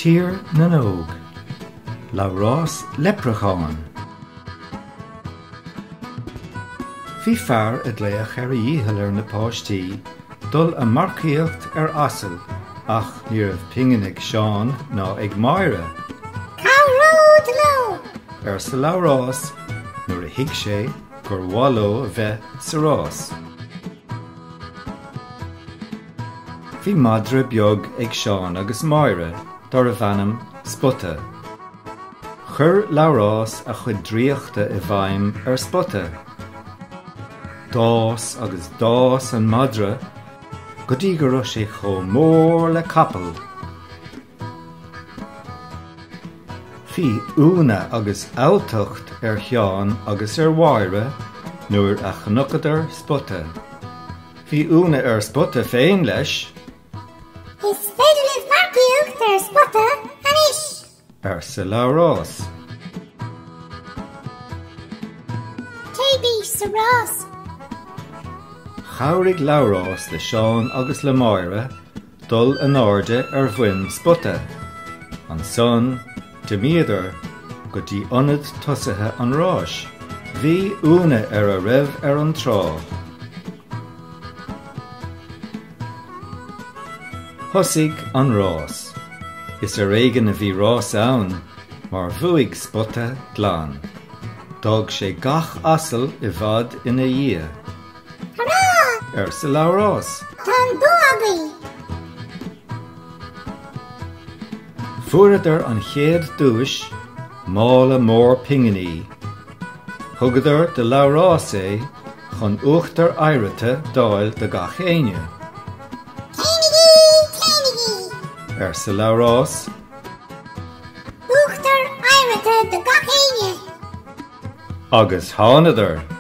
Tír na nóg. Labhrás Leipreachán. Bhí fearr a dléach ar a dhíthal na páistí, dul a marcaíocht asal, ach ní raibh pingeannig Seán ná ag Míle. Cabhród lo! Ar sa Labhrás, nuair a thuig sé gur bháiló a bheith sa rás. Bhí madra beag ag Seán agus Míle dar a bhanam spote. Chur Labhrás a chud dríochta I bhaim ar spote. Dás agus dás an madra, go dtí go raibh sé chomh mór le capall. Bhí úna agus áilteacht ar Sheán agus ar Míle nuair a chnochadar spote. Bhí úna ar spote féin leis. Is féidir le marcaíocht ar spote anois. Ar sa Labhrás. Taobí sa rás. Chabhraigh Labhrás le Seán agus le Míle dul an áirde ar bhuin spote. An son, de míadar, go dtí ionad tosithe an ráis. Bhí úna ar a raibh ar an trá. Thosaigh an rás. Is a réigean a bhí rás ann, mar bhuaigh spote glan. D'fhág sé gach asal I bhfad ina dhia. Hurrá! Ar sa Labhrás. Tá buagaí. Fuaradar an chéad dúis, mála mór pingeaní. Thugadar de Labhrás é, chun uachtar éireachta dáil de gach éine. Céinigí! Ar sa Labhrás. Uachtar éireachta de gach éine. Agus tháineadar.